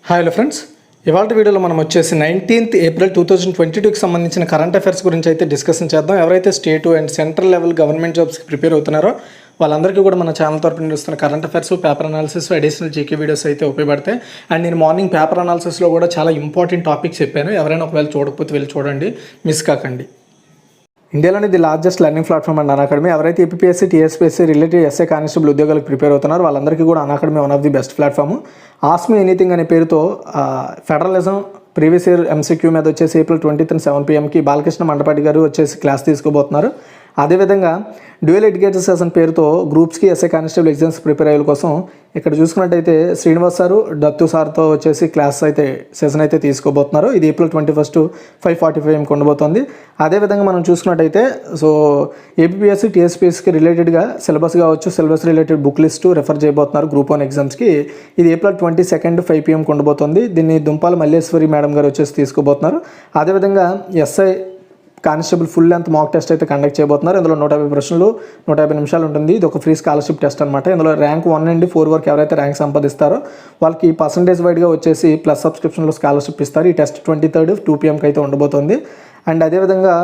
Hi hello friends, ఇవాళ వీడియోలో మనం వచ్చేసి 19th ఏప్రిల్ 2022కి సంబంధించిన కరెంట్ అఫైర్స్ గురించి అయితే డిస్కషన్ చేద్దాం. ఎవరైతే state and central level government జాబ్స్కి ప్రిపేర్ అవుతున్నారో వాళ్ళందరికీ కూడా మన ఛానల్ తరపున వస్తున్న current affairs, paper analysis, additional GK videos అయితే ఉపయోగపడతాయి. అండ్ నేను మార్నింగ్ పేపర్ అనాలిసిస్లో కూడా చాలా ఇంపార్టెంట్ టాపిక్స్ చెప్పాను. ఎవరైనా ఒకవేళ చూడకపోతే వెళ్ళి చూడండి, మిస్ కాకండి. ఇండియాలోని the largest learning platform and academy. ఎవరైతే APSC, TSPSC related SI constable ఉద్యోగాలకు ప్రిపేర్ అవుతున్నారో వాళ్ళందరికీ కూడా academy one of the best platform. Ask me anything అనే పేరుతో ఫెడరలిజం ప్రీవియస్ ఇయర్ ఎంసీక్యూ మీద వచ్చేసి April 20th 7 PM Balakrishna Mandapati గారు వచ్చేసి క్లాస్ తీసుకోబోతున్నారు. అదేవిధంగా డ్యూయల్ ఎడ్యుకేటర్ సెషన్ పేరుతో గ్రూప్స్కి ఎస్ఏ కానిస్టేబుల్ ఎగ్జామ్స్ ప్రిపేర్ అయ్యే కోసం ఇక్కడ చూసుకున్నట్టయితే శ్రీనివాస్ సారు, దత్తు సార్తో వచ్చేసి క్లాస్ అయితే సెషన్ అయితే తీసుకోబోతున్నారు. ఇది ఏప్రిల్ 21 5:45 AM ఉండబోతుంది. అదేవిధంగా మనం చూసుకున్నట్టయితే ఏపీఎస్సీ, టీఎస్పీఎస్సీకి రిలేటెడ్గా సిలబస్ కావచ్చు, syllabus related book list refer చేయబోతున్నారు గ్రూప్ 1 ఎగ్జామ్స్కి. ఇది ఏప్రిల్ 22 5 PM ఉండబోతుంది. దీన్ని దుంపాల మల్లేశ్వరి మేడం గారు వచ్చేసి తీసుకోబోతున్నారు. అదేవిధంగా SI constable full length mock test అయితే కండక్ట్ చేయబోతున్నారు. ఇందులో 150 ప్రశ్నలు, 150 నిమిషాలు ఉంటుంది. ఇది ఒక ఫ్రీ స్కాలర్షిప్ టెస్ట్ అనమాట. ఇందులో ర్యాంక్ 1 నుండి 4 వరకు ఎవరైతే ర్యాంక్ సంపాదిస్తారో వాళ్ళకి పర్సంటేజ్ వైడ్గా వచ్చేసి ప్లస్ సబ్స్క్రిప్షన్లో స్కాలర్షిప్ ఇస్తారు. ఈ టెస్ట్ 23rd 2 PM అయితే ఉండబోతుంది. అండ్ అదేవిధంగా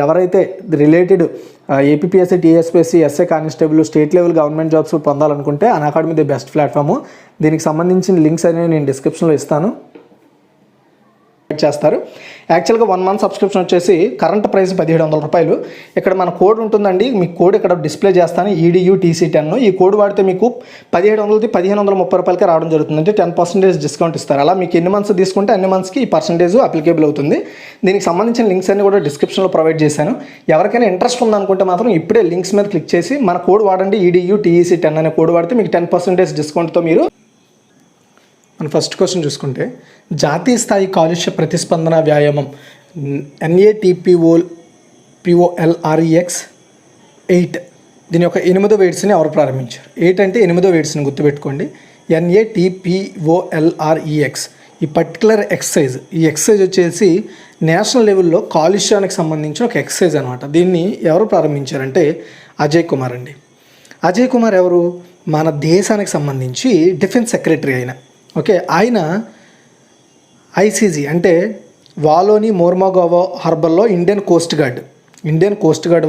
ఎవరైతే related APSC, TSPSC, SA constable, state level government jobs పొందాలనుకుంటే అకాడమీ ది బెస్ట్ ప్లాట్ఫామ్. దీనికి సంబంధించిన లింక్స్ అనేవి నేను డిస్క్రిప్షన్లో ఇస్తాను, చేస్తారు. యాక్చువల్గా 1 month సబ్స్క్రిప్షన్ వచ్చేసి కరెంట్ ప్రైస్ 1700 రూపాయలు. ఇక్కడ మన కోడ్ ఉంటుందండి, మీకు కోడ్ ఇక్కడ డిస్ప్లే చేస్తాను, EDUTC10. ఈ కోడ్ వాడితే మీకు 1700 1530 రూపాయలకి రావడం జరుగుతుంది. అంటే 10% డిస్కౌంట్ ఇస్తారు. అలా మీకు ఎన్ని మంత్స్ తీసుకుంటే అన్ని మంత్స్కి ఈ పర్సంటేజ్ అప్లికేబుల్ అవుతుంది. దీనికి సంబంధించిన లింక్స్ అన్ని కూడా డిస్క్రిప్షన్లో ప్రొవైడ్ చేశాను. ఎవరికైనా ఇంట్రెస్ట్ ఉందనుకుంటే మాత్రం ఇప్పుడే లింక్స్ మీద క్లిక్ చేసి మన కోడ్ వాడండి, EDUTC10 అనే కోడ్ వాడితే మీకు 10% డిస్కౌంట్తో మీరు. మన ఫస్ట్ క్వశ్చన్ చూసుకుంటే, జాతీయ స్థాయి కాలుష్య ప్రతిస్పందన వ్యాయామం NATPOLREX8 దీని యొక్క 8వ ఎడిషన్ని ఎవరు ప్రారంభించారు? 8 అంటే 8వ ఎడిషన్ గుర్తుపెట్టుకోండి. NATPOLREX ఈ పర్టికులర్ ఎక్సర్సైజ్, ఈ ఎక్సర్సైజ్ వచ్చేసి నేషనల్ లెవెల్లో కాలుష్యానికి సంబంధించిన ఒక ఎక్సర్సైజ్ అనమాట. దీన్ని ఎవరు ప్రారంభించారంటే అజయ్ కుమార్ అండి. అజయ్ కుమార్ ఎవరు? మన దేశానికి సంబంధించి డిఫెన్స్ సెక్రటరీ అయిన. ఓకే, ఆయన ఐసీజీ అంటే వాలోని మోర్మోగోవో హార్బర్లో ఇండియన్ కోస్ట్ గార్డ్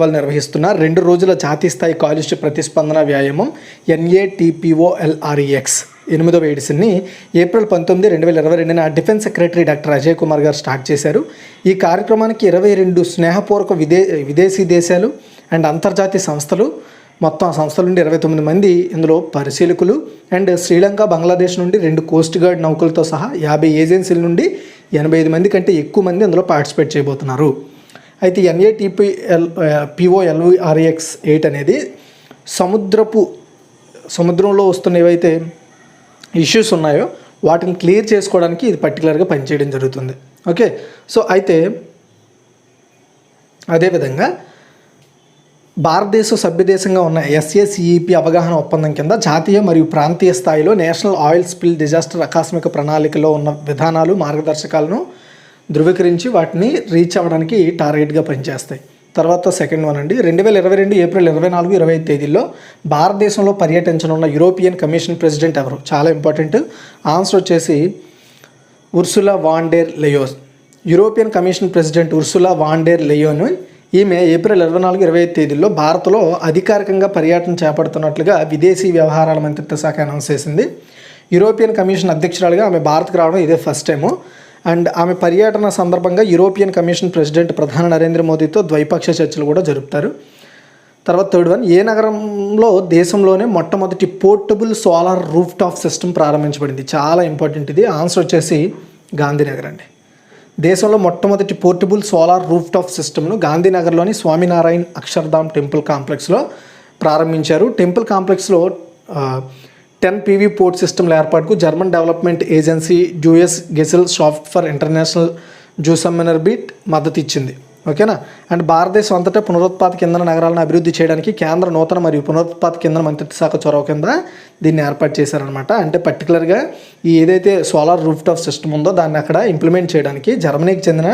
వాళ్ళు నిర్వహిస్తున్న 2 రోజుల జాతీయ స్థాయి కాలుష్య ప్రతిస్పందన వ్యాయామం NATPOLREX 8వ ఎడిషన్ని April 19, 2022 defence secretary doctor Ajay Kumar garu start చేశారు. ఈ కార్యక్రమానికి 22 స్నేహపూర్వక విదేశీ దేశాలు అండ్ అంతర్జాతీయ సంస్థలు, మొత్తం ఆ సంస్థల నుండి 29 మంది ఇందులో పరిశీలకులు, అండ్ శ్రీలంక, బంగ్లాదేశ్ నుండి 2 కోస్ట్ గార్డ్ నౌకలతో సహా 50 ఏజెన్సీల నుండి 85 మంది కంటే ఎక్కువ మంది అందులో పార్టిసిపేట్ చేయబోతున్నారు. అయితే NATPOLREX8 అనేది సముద్రంలో వస్తున్న ఏవైతే ఇష్యూస్ ఉన్నాయో వాటిని క్లియర్ చేసుకోవడానికి ఇది పర్టికులర్గా పనిచేయడం జరుగుతుంది. ఓకే, సో అయితే అదేవిధంగా భారతదేశం సభ్యదేశంగా ఉన్న SACEP అవగాహన ఒప్పందం కింద జాతీయ మరియు ప్రాంతీయ స్థాయిలో నేషనల్ ఆయిల్ స్పిల్ డిజాస్టర్ ఆకస్మిక ప్రణాళికలో ఉన్న విధానాలు, మార్గదర్శకాలను ధృవీకరించి వాటిని రీచ్ అవ్వడానికి టార్గెట్గా పనిచేస్తాయి. తర్వాత సెకండ్ వన్ అండి, 2022 ఏప్రిల్ 24, 25 తేదీల్లో భారతదేశంలో పర్యటించనున్న యూరోపియన్ కమిషన్ ప్రెసిడెంట్ ఎవరు? చాలా ఇంపార్టెంట్. ఆన్సర్ వచ్చేసి Ursula von der Leyen. European commission president Ursula von der Leyen ఈమె ఏప్రిల్ 24, 25 తేదీల్లో భారత్లో అధికారికంగా పర్యటన చేపడుతున్నట్లుగా విదేశీ వ్యవహారాల మంత్రిత్వ శాఖ అనౌన్స్ చేసింది. యూరోపియన్ కమిషన్ అధ్యక్షురాలుగా ఆమె భారత్కు రావడం ఇదే ఫస్ట్ టైము. అండ్ ఆమె పర్యటన సందర్భంగా యూరోపియన్ కమిషన్ ప్రెసిడెంట్ ప్రధాని నరేంద్ర మోదీతో ద్వైపాక్ష చర్చలు కూడా జరుపుతారు. తర్వాత థర్డ్ వన్, ఏ నగరంలో దేశంలోనే మొట్టమొదటి portable solar roof top system ప్రారంభించబడింది? చాలా ఇంపార్టెంట్ ఇది. ఆన్సర్ వచ్చేసి గాంధీనగర్ అండి. దేశంలో మొట్టమొదటి పోర్టబుల్ సోలార్ రూఫ్ టాప్ సిస్టమ్ను గాంధీనగర్లోని స్వామినారాయణ్ అక్షర్ధామ్ టెంపుల్ కాంప్లెక్స్లో ప్రారంభించారు. టెంపుల్ కాంప్లెక్స్లో 10 PV పోర్ట్ సిస్టమ్ల ఏర్పాటుకు German development agency Deutsche Gesellschaft für international Zusammenarbeit మద్దతు ఇచ్చింది. ఓకేనా. అండ్ భారతదేశం అంతటా పునరుత్పాదక ఇంధన నగరాలను అభివృద్ధి చేయడానికి కేంద్ర నూతన మరియు పునరుత్పాదక ఇంధన మంత్రిత్వ శాఖ చొరవ కింద దీన్ని ఏర్పాటు చేశారనమాట. అంటే పర్టికులర్గా ఈ ఏదైతే సోలార్ రూఫ్ టాప్ సిస్టమ్ ఉందో దాన్ని అక్కడ ఇంప్లిమెంట్ చేయడానికి జర్మనీకి చెందిన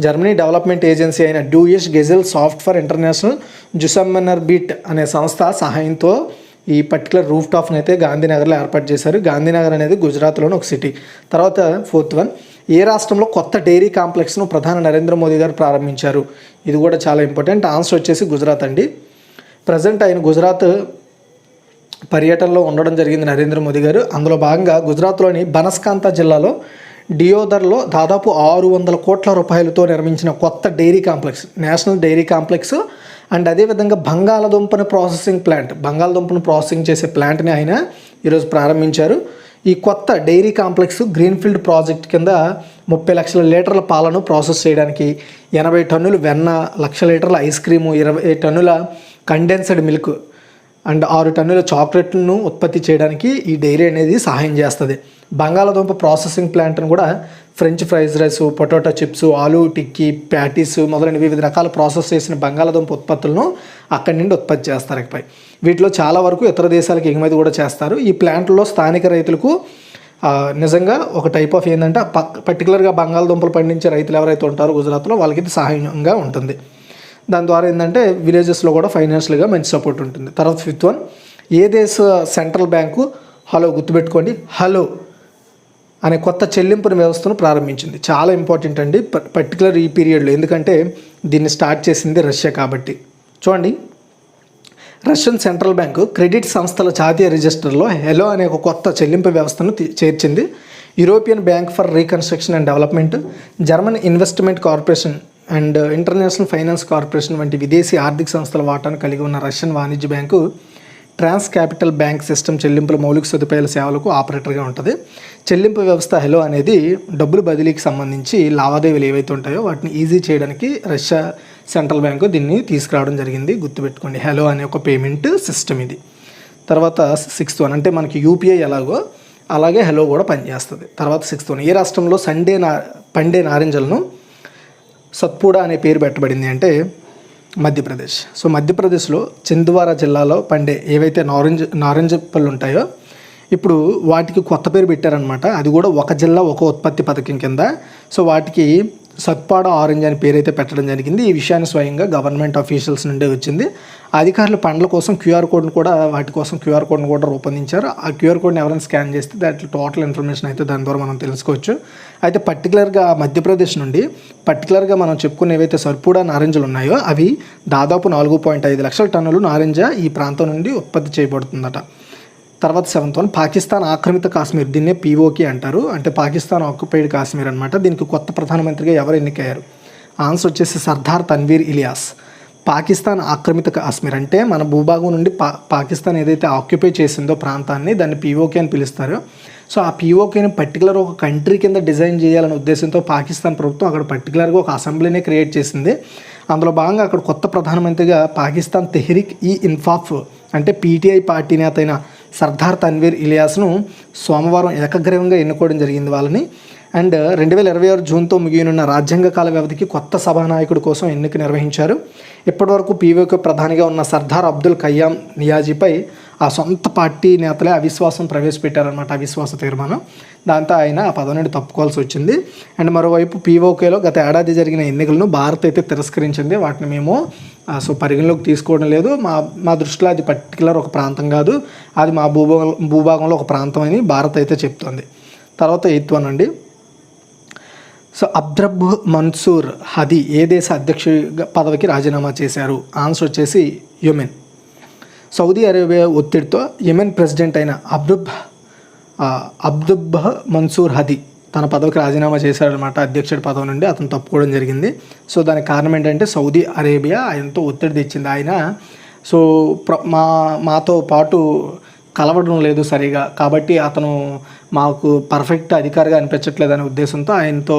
జర్మనీ డెవలప్మెంట్ ఏజెన్సీ అయిన డ్యూయస్ గెజెల్ సాఫ్ట్ ఫర్ ఇంటర్నేషనల్ జుసమ్మెనర్బీట్ అనే సంస్థ సహాయంతో ఈ పర్టికులర్ రూఫ్ టాప్ని అయితే గాంధీనగర్లో ఏర్పాటు చేశారు. గాంధీనగర్ అనేది గుజరాత్లోని ఒక సిటీ. తర్వాత 4th వన్, ఏ రాష్ట్రంలో కొత్త డైరీ కాంప్లెక్స్ను ప్రధాని నరేంద్ర మోదీ గారు ప్రారంభించారు? ఇది కూడా చాలా ఇంపార్టెంట్. ఆన్సర్ వచ్చేసి గుజరాత్ అండి. ప్రజెంట్ ఆయన గుజరాత్ పర్యటనలో ఉండడం జరిగింది నరేంద్ర మోదీ గారు. అందులో భాగంగా గుజరాత్లోని బనస్కాంత జిల్లాలో డియోదర్లో దాదాపు 600 కోట్ల రూపాయలతో నిర్మించిన కొత్త dairy complex, national dairy complex and అదేవిధంగా బంగాళదుంపను ప్రాసెసింగ్ చేసే ప్లాంట్ని ఆయన ఈరోజు ప్రారంభించారు. ఈ కొత్త డైరీ కాంప్లెక్స్ గ్రీన్ఫీల్డ్ ప్రాజెక్ట్ కింద 30 లక్షల లీటర్ల పాలను ప్రాసెస్ చేయడానికి, 80 టన్నులు వెన్న, 1,00,000 లీటర్ల ఐస్ క్రీము, 20 టన్నుల కండెన్స్డ్ మిల్క్ అండ్ 6 టన్నుల చాక్లెట్లను ఉత్పత్తి చేయడానికి ఈ డైరీ అనేది సహాయం చేస్తుంది. బంగాళాదుంప ప్రాసెసింగ్ ప్లాంట్ను కూడా French fries rice, potato chips, aloo tikki, patties మొదలైన వివిధ రకాల ప్రాసెస్ చేసిన బంగాళాదుంప ఉత్పత్తులను అక్కడి నుండి ఉత్పత్తి చేస్తారు. ఇకపై వీటిలో చాలా వరకు ఇతర దేశాలకు ఎగుమతి కూడా చేస్తారు. ఈ ప్లాంట్లో స్థానిక రైతులకు నిజంగా ఒక టైప్ ఆఫ్ ఏంటంటే పర్టికులర్గా బంగాళాదుంపలు పండించే రైతులు ఎవరైతే ఉంటారో గుజరాత్లో వాళ్ళకి ఇది సహాయంగా ఉంటుంది. దాని ద్వారా ఏంటంటే విలేజెస్లో కూడా ఫైనాన్షియల్గా మంచి సపోర్ట్ ఉంటుంది. తర్వాత 5th వన్, ఏ దేశ సెంట్రల్ బ్యాంకు గుర్తుపెట్టుకోండి హలో అనే కొత్త చెల్లింపుల వ్యవస్థను ప్రారంభించింది? చాలా ఇంపార్టెంట్ అండి పర్టికులర్ ఈ పీరియడ్లో, ఎందుకంటే దీన్ని స్టార్ట్ చేసింది రష్యా కాబట్టి. చూడండి, రష్యన్ సెంట్రల్ బ్యాంకు క్రెడిట్ సంస్థల జాతీయ రిజిస్టర్లో హెలో అనే ఒక కొత్త చెల్లింపు వ్యవస్థను చేర్చింది. European bank for reconstruction and development, German investment corporation and international finance corporation వంటి విదేశీ ఆర్థిక సంస్థల వాటాను కలిగి ఉన్న రష్యన్ వాణిజ్య bank trans capital bank system చెల్లింపుల మౌలిక సదుపాయాల సేవలకు ఆపరేటర్గా ఉంటుంది. చెల్లింపు వ్యవస్థ హెలో అనేది డబ్బులు బదిలీకి సంబంధించి లావాదేవీలు ఏవైతే ఉంటాయో వాటిని ఈజీ చేయడానికి రష్యా సెంట్రల్ బ్యాంకు దీన్ని తీసుకురావడం జరిగింది. గుర్తుపెట్టుకోండి, హెలో అనే ఒక పేమెంట్ సిస్టమ్ ఇది. తర్వాత 6th వన్, అంటే మనకి యూపీఐ ఎలాగో అలాగే హెలో కూడా పనిచేస్తుంది. తర్వాత 6th వన్, ఏ రాష్ట్రంలో పండే నారింజలను సత్పూడా అనే పేరు పెట్టబడింది అంటే మధ్యప్రదేశ్. సో మధ్యప్రదేశ్లో చింద్వారా జిల్లాలో పండే ఏవైతే నారింజ పళ్ళు ఉంటాయో ఇప్పుడు వాటికి కొత్త పేరు పెట్టారనమాట. అది కూడా ఒక జిల్లా ఒక ఉత్పత్తి పథకం కింద. సో వాటికి సత్పాడా ఆరెంజ్ అని పేరైతే పెట్టడం జరిగింది. ఈ విషయాన్ని స్వయంగా గవర్నమెంట్ అఫీషియల్స్ నుండే వచ్చింది. అధికారులు పండ్ల కోసం వాటి కోసం క్యూఆర్ కోడ్ను కూడా రూపొందించారు. ఆ క్యూఆర్ కోడ్ని ఎవరైనా స్కాన్ చేస్తే దాంట్లో టోటల్ ఇన్ఫర్మేషన్ అయితే దాని ద్వారా మనం తెలుసుకోవచ్చు. అయితే పర్టికులర్గా మధ్యప్రదేశ్ నుండి మనం చెప్పుకున్న ఏవైతే సర్పూడా నారింజలు ఉన్నాయో అవి దాదాపు 4.5 లక్షల టన్నులు నారింజ ఈ ప్రాంతం నుండి ఉత్పత్తి చేయబడుతుందట. తర్వాత 7th వన్, పాకిస్తాన్ ఆక్రమిత కాశ్మీర్, దీన్నే పీఓకే అంటారు, అంటే పాకిస్తాన్ ఆక్యుపైడ్ కాశ్మీర్ అనమాట. దీనికి కొత్త ప్రధానమంత్రిగా ఎవరు ఎన్నికయ్యారు? ఆన్సర్ వచ్చేసి సర్దార్ తన్వీర్ ఇలియాస్. పాకిస్తాన్ ఆక్రమిత కాశ్మీర్ అంటే మన భూభాగం నుండి పాకిస్తాన్ ఏదైతే ఆక్యుపై చేసిందో ప్రాంతాన్ని దాన్ని పీఓకే అని పిలుస్తారు. సో ఆ పీఓకేని పర్టికులర్ ఒక కంట్రీ కింద డిజైన్ చేయాలనే ఉద్దేశంతో పాకిస్తాన్ ప్రభుత్వం అక్కడ పర్టికులర్గా ఒక అసెంబ్లీనే క్రియేట్ చేసింది. అందులో భాగంగా అక్కడ కొత్త ప్రధానమంత్రిగా పాకిస్తాన్ తెహ్రీక్ ఈ ఇన్సాఫ్ అంటే పీటీఐ పార్టీ నేత అయిన సర్దార్ తన్వీర్ ఇలియాస్ను సోమవారం ఏకగ్రీవంగా ఎన్నుకోవడం జరిగింది వాళ్ళని. అండ్ 2026 జూన్తో ముగియనున్న రాజ్యాంగ కాల వ్యవధికి కొత్త సభానాయకుడి కోసం ఎన్నిక నిర్వహించారు. ఇప్పటివరకు పీఓకే ప్రధానిగా ఉన్న సర్దార్ అబ్దుల్ కయ్యాం నియాజీపై ఆ సొంత పార్టీ నేతలే అవిశ్వాసం ప్రవేశపెట్టారనమాట, అవిశ్వాస తీర్మానం. దాంతో ఆయన ఆ పదవి నుండి తప్పుకోవాల్సి వచ్చింది. అండ్ మరోవైపు పీఓకేలో గత ఏడాది జరిగిన ఎన్నికలను భారత్ అయితే తిరస్కరించింది. వాటిని మేము పరిగణలోకి తీసుకోవడం లేదు, మా దృష్టిలో అది పర్టికులర్ ఒక ప్రాంతం కాదు, అది మా భూభాగంలో ఒక ప్రాంతం అని భారత్ అయితే చెప్తోంది. తర్వాత 8th వన్ అండి, సో అబ్ద్రబ్ మన్సూర్ హదీ ఏ దేశ అధ్యక్షుడి పదవికి రాజీనామా చేశారు? ఆన్సర్ వచ్చేసి యెమెన్. సౌదీ అరేబియా ఒత్తిడితో యెమెన్ ప్రెసిడెంట్ అయిన అబ్దుబ్ మన్సూర్ హదీ తన పదవికి రాజీనామా చేశాడనమాట. అధ్యక్షుడి పదవి నుండి అతను తప్పుకోవడం జరిగింది. సో దానికి కారణం ఏంటంటే సౌదీ అరేబియా ఆయనతో ఒత్తిడి తెచ్చింది. ఆయన సో మాతో పాటు కలవడం లేదు సరిగా, కాబట్టి అతను మాకు పర్ఫెక్ట్ అధికారిగా అనిపించట్లేదు అనే ఉద్దేశంతో ఆయనతో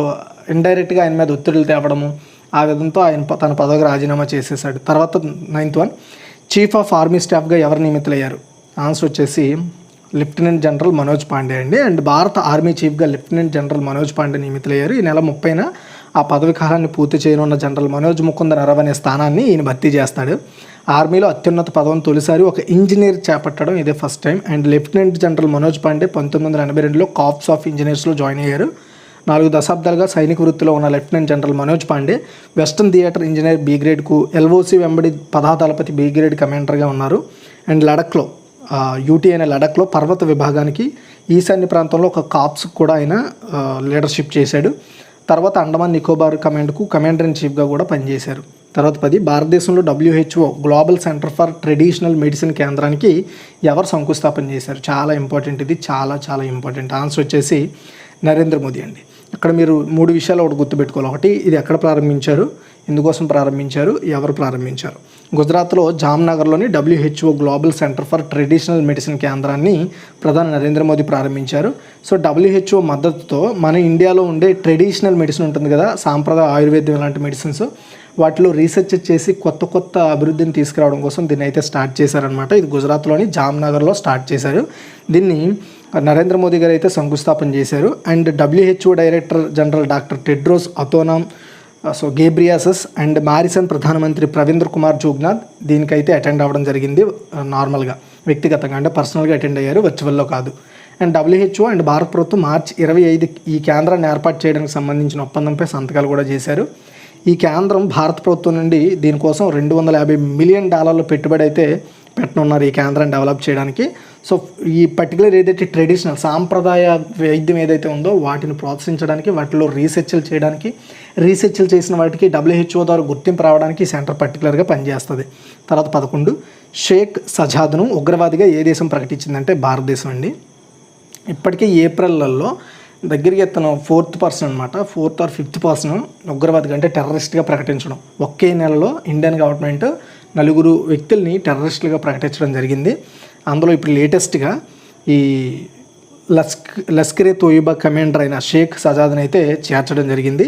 ఇండైరెక్ట్గా ఆయన మీద ఒత్తిడులు తేవడము, ఆ విధంతో ఆయన తన పదవికి రాజీనామా చేసేసాడు. తర్వాత 9th one, chief of army స్టాఫ్గా ఎవరు నియమితులయ్యారు? ఆన్సర్ వచ్చేసి లెఫ్టినెంట్ జనరల్ మనోజ్ పాండే అండి. అండ్ భారత ఆర్మీ చీఫ్గా లెఫ్టినెంట్ జనరల్ మనోజ్ పాండే నియమితులయ్యారు. ఈ నెల 30న ఆ పదవి కాలాన్ని పూర్తి చేయనున్న జనరల్ మనోజ్ ముకుంద్ నరవ్ అనే స్థానాన్ని ఈయన భర్తీ చేస్తాడు. ఆర్మీలో అత్యున్నత పదవిని తొలిసారి ఒక ఇంజనీర్ చేపట్టడం ఇదే first time. And lieutenant general Manoj Pande 1982లో కార్ప్స్ ఆఫ్ ఇంజనీర్స్లో జాయిన్ అయ్యారు. 4 దశాబ్దాలుగా సైనిక వృత్తిలో ఉన్న lieutenant general Manoj Pande western theatre engineer B గ్రేడ్కు, ఎల్ఓసి వెంబడి పదాదళపతి బి గ్రేడ్ కమాండర్గా ఉన్నారు. అండ్ లడఖ్లో యూటీ అనే లడఖ్లో పర్వత విభాగానికి ఈశాన్య ప్రాంతంలో ఒక కాప్స్కి కూడా ఆయన లీడర్షిప్ చేశాడు. తర్వాత అండమాన్ నికోబార్ కమాండ్కు కమాండర్ ఇన్ చీఫ్గా కూడా పనిచేశారు. తర్వాత 10 భారతదేశంలో WHO global centre for traditional medicine కేంద్రానికి ఎవరు శంకుస్థాపన చేశారు? చాలా ఇంపార్టెంట్, ఇది చాలా చాలా ఇంపార్టెంట్. ఆన్సర్ వచ్చేసి నరేంద్ర మోదీ అండి. ఇక్కడ మీరు 3 విషయాలు ఒకటి గుర్తుపెట్టుకోవాలి. ఒకటి, ఇది ఎక్కడ ప్రారంభించారు, ఎందుకోసం ప్రారంభించారు, ఎవరు ప్రారంభించారు. గుజరాత్లో జామ్నగర్లోని WHO global centre for traditional medicine కేంద్రాన్ని ప్రధాని నరేంద్ర మోదీ ప్రారంభించారు. సో WHO మద్దతుతో మన ఇండియాలో ఉండే ట్రెడిషనల్ మెడిసిన్ ఉంటుంది కదా, సాంప్రదాయ ఆయుర్వేదం ఇలాంటి మెడిసిన్స్, వాటిలో రీసెర్చ్ చేసి కొత్త అభివృద్ధిని తీసుకురావడం కోసం దీన్ని అయితే స్టార్ట్ చేశారనమాట. ఇది గుజరాత్లోని జామ్నగర్లో స్టార్ట్ చేశారు. దీన్ని నరేంద్ర మోదీ గారు అయితే శంకుస్థాపన చేశారు. And WHO director general doctor Tedros Adhanom Ghebreyesus and మారిసన్ ప్రధానమంత్రి ప్రవీంద్ర కుమార్ జుగ్నాథ్ దీనికైతే అటెండ్ అవ్వడం జరిగింది. నార్మల్గా వ్యక్తిగతంగా అంటే పర్సనల్గా అటెండ్ అయ్యారు, వర్చువల్లో కాదు. అండ్ WHO అండ్ భారత ప్రభుత్వం మార్చి 25 ఈ కేంద్రాన్ని ఏర్పాటు చేయడానికి సంబంధించిన ఒప్పందంపై సంతకాలు కూడా చేశారు. ఈ కేంద్రం భారత ప్రభుత్వం నుండి దీనికోసం $250 మిలియన్ పెట్టుబడి అయితే పెట్టనున్నారు ఈ కేంద్రాన్ని డెవలప్ చేయడానికి. సో ఈ పర్టికులర్ ఏదైతే ట్రెడిషనల్ సాంప్రదాయ వైద్యం ఏదైతే ఉందో వాటిని ప్రోత్సహించడానికి, వాటిలో రీసెర్చ్లు చేయడానికి, రీసెర్చ్లు చేసిన వాటికి WHO ద్వారా గుర్తింపు రావడానికి ఈ సెంటర్ పర్టికులర్గా పనిచేస్తుంది. తర్వాత 11, షేక్ సజాద్ను ఉగ్రవాదిగా ఏ దేశం ప్రకటించిందంటే భారతదేశం అండి. ఇప్పటికే ఏప్రిల్లో దగ్గరికి తను 4th పర్సన్ అనమాట, 4th or 5th పర్సన్ ఉగ్రవాదిగా అంటే టెర్రరిస్ట్గా ప్రకటించడం. ఒకే నెలలో ఇండియన్ గవర్నమెంట్ 4 వ్యక్తుల్ని టెర్రరిస్టులుగా ప్రకటించడం జరిగింది. అందులో ఇప్పుడు లేటెస్ట్గా ఈ లష్కరే తోయిబా కమాండర్ అయిన షేక్ సజాద్ని అయితే చేర్చడం జరిగింది.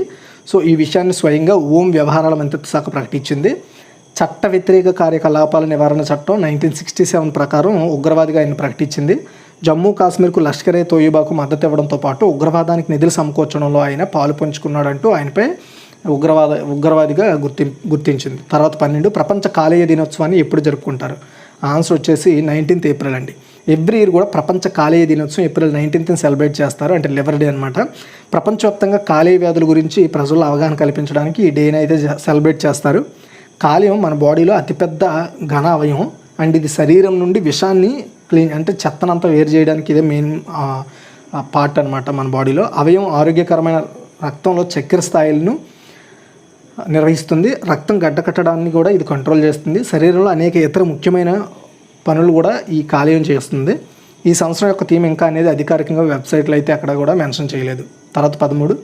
సో ఈ విషయాన్ని స్వయంగా హోం వ్యవహారాల మంత్రిత్వ శాఖ ప్రకటించింది. చట్ట వ్యతిరేక కార్యకలాపాల నివారణ చట్టం 1967 ప్రకారం ఉగ్రవాదిగా ఆయన ప్రకటించింది. జమ్మూ కాశ్మీర్కు లష్కరే తోయిబాకు మద్దతు ఇవ్వడంతో పాటు ఉగ్రవాదానికి నిధులు సమకూర్చడంలో ఆయన పాలు పంచుకున్నాడంటూ ఆయనపై ఉగ్రవాదిగా గుర్తించింది. తర్వాత 12, ప్రపంచ కాలేయ దినోత్సవాన్ని ఎప్పుడు జరుపుకుంటారు? ఆన్సర్ వచ్చేసి 19th ఏప్రిల్ అండి. ఎవ్రీ ఇయర్ కూడా ప్రపంచ కాలేయ దినోత్సవం ఏప్రిల్ 19th సెలబ్రేట్ చేస్తారు, అంటే లివర్ డే అనమాట. ప్రపంచవ్యాప్తంగా కాలేయ వ్యాధుల గురించి ప్రజల్లో అవగాహన కల్పించడానికి ఈ డేని అయితే సెలబ్రేట్ చేస్తారు. కాలేయం మన బాడీలో అతిపెద్ద ఘన అవయవం అండ్ ఇది శరీరం నుండి విషాన్ని క్లీన్ అంటే చెత్తనంతా వేరు చేయడానికి ఇదే మెయిన్ పార్ట్ అనమాట మన బాడీలో. అవయవం ఆరోగ్యకరమైన రక్తంలో చక్కెర స్థాయిలను నిర్వహిస్తుంది, రక్తం గడ్డకట్టడాన్ని కూడా ఇది కంట్రోల్ చేస్తుంది, శరీరంలో అనేక ఇతర ముఖ్యమైన పనులు కూడా ఈ కాలేయం చేస్తుంది. ఈ సంవత్సరం యొక్క థీమ్ ఇంకా అనేది అధికారికంగా వెబ్సైట్లో అయితే అక్కడ కూడా మెన్షన్ చేయలేదు. తర్వాత 13,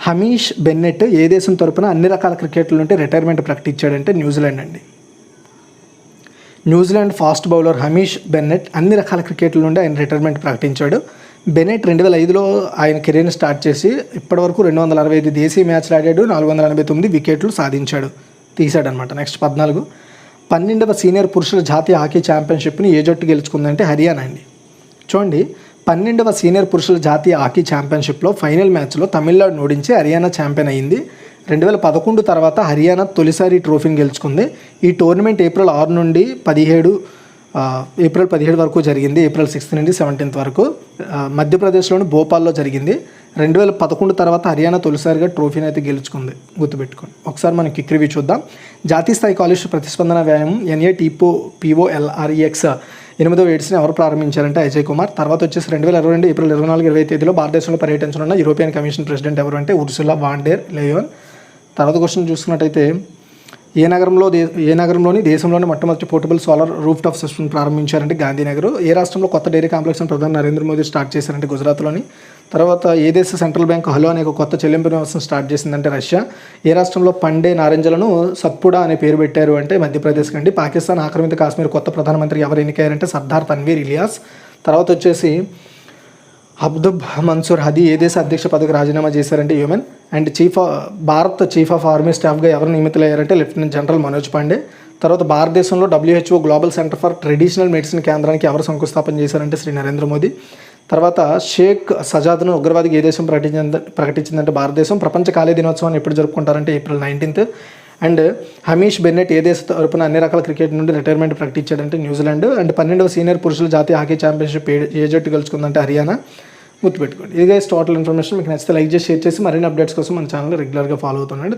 హమీష్ బెన్నెట్ ఏ దేశం తరపున అన్ని రకాల క్రికెట్ల నుండి రిటైర్మెంట్ ప్రకటించాడంటే న్యూజిలాండ్ అండి. New Zealand fast bowler Hamish Bennett అన్ని రకాల క్రికెట్ల నుండి ఆయన రిటైర్మెంట్ ప్రకటించాడు. బెన్నెట్ 2005లో ఆయన కెరీర్ని స్టార్ట్ చేసి ఇప్పటివరకు 265 దేశీయ మ్యాచ్లు ఆడాడు, 489 వికెట్లు తీశాడనమాట. నెక్స్ట్ 14, 12వ సీనియర్ పురుషుల జాతీయ హాకీ ఛాంపియన్షిప్ని ఏ జట్టు గెలుచుకుందంటే హర్యానా అండి. చూడండి, 12వ సీనియర్ పురుషుల జాతీయ హాకీ ఛాంపియన్షిప్లో ఫైనల్ మ్యాచ్లో తమిళనాడు ఓడించి హర్యానా ఛాంపియన్ అయ్యింది. 2011 తర్వాత హర్యానా తొలిసారి ట్రోఫీని గెలుచుకుంది. ఈ టోర్నమెంట్ ఏప్రిల్ 6 నుండి 17 వరకు జరిగింది. ఏప్రిల్ 6 నుండి 17 వరకు మధ్యప్రదేశ్లోని భోపాల్లో జరిగింది. 2011 తర్వాత హర్యానా తొలిసారిగా ట్రోఫీని అయితే గెలుచుకుంది, గుర్తుపెట్టుకోండి. ఒకసారి మనం క్విక్ రివ్యూ చూద్దాం. జాతీయ స్థాయి కాలుష్య ప్రతిస్పందన వ్యాయామం NATPOLREX 8వ ఎడిషన్ ఎవరు ప్రారంభించారంటే అజయ్ కుమార్. తర్వాత వచ్చేసి 2022 ఏప్రిల్ 24-20 తేదీలో భారతదేశంలో పర్యటించనున్న యూరోపియన్ కమిషన్ ప్రెసిడెంట్ ఎవరు అంటే ఉర్సులా వాన్ డెర్ లెయన్. తర్వాత క్వశ్చన్ చూసుకున్నట్టయితే ఏ నగరంలోని దేశంలోని మొట్టమొదటి portable solar roof top system ప్రారంభించారంటే గాంధీనగర్. ఏ రాష్ట్రంలో కొత్త డైరీ కాంప్లెక్స్ను ప్రధాని నరేంద్ర మోదీ స్టార్ట్ చేశారంటే గుజరాత్లోని. తర్వాత ఏ దేశ సెంట్రల్ బ్యాంక్ హలో అనే ఒక కొత్త చెల్లింపు వ్యవస్థను స్టార్ట్ చేసిందంటే రష్యా. ఏ రాష్ట్రంలో పండే నారింజలను సత్పుడా అనే పేరు పెట్టారు అంటే మధ్యప్రదేశ్ కండి. పాకిస్తాన్ ఆక్రమిత కాశ్మీర్ కొత్త ప్రధానమంత్రి ఎవరు ఎన్నికయ్యారంటే సర్దార్ తన్వీర్ ఇలియాస్. తర్వాత వచ్చేసి అబ్దుల్ మన్సూర్ హదీ ఏ దేశ అధ్యక్ష పదవికి రాజీనామా చేశారంటే UN. And Bharat chief of army స్టాఫ్గా ఎవరు నియమితులయ్యారంటే లెఫ్టినెంట్ జనరల్ మనోజ్ పాండే. తర్వాత భారతదేశంలో WHO global centre for traditional medicine కేంద్రానికి ఎవరు శంకుస్థాపన చేశారంటే శ్రీ నరేంద్ర మోదీ. తర్వాత షేక్ సజాద్ను ఉగ్రవాదికి ఏ దేశం ప్రకటించిందంటే భారతదేశం. ప్రపంచ కాలేయ దినోత్సవాన్ని ఎప్పుడు జరుపుకుంటారంటే April 19th. And Hamish Bennett ఏ దేశ తరపున అన్ని రకాల క్రికెట్ నుండి రిటైర్మెంట్ ప్రకటించాడంటే న్యూజిలాండ్. అండ్ 12వ సీనియర్ పురుషుల జాతీయ హాకీ ఛాంపియన్షిప్ ఏ జట్టు గెలుచుకుందంటే హర్యానా. గుర్తుపెట్టుకోండి. ఇది గైస్ టోటల్ ఇన్ఫర్మేషన్. మీకు నచ్చితే లైక్ చేసి షేర్ చేసి మరిన్ని అప్డేట్స్ కోసం మన ఛానల్ రెగ్యులర్గా ఫాలో అవుతుండండి.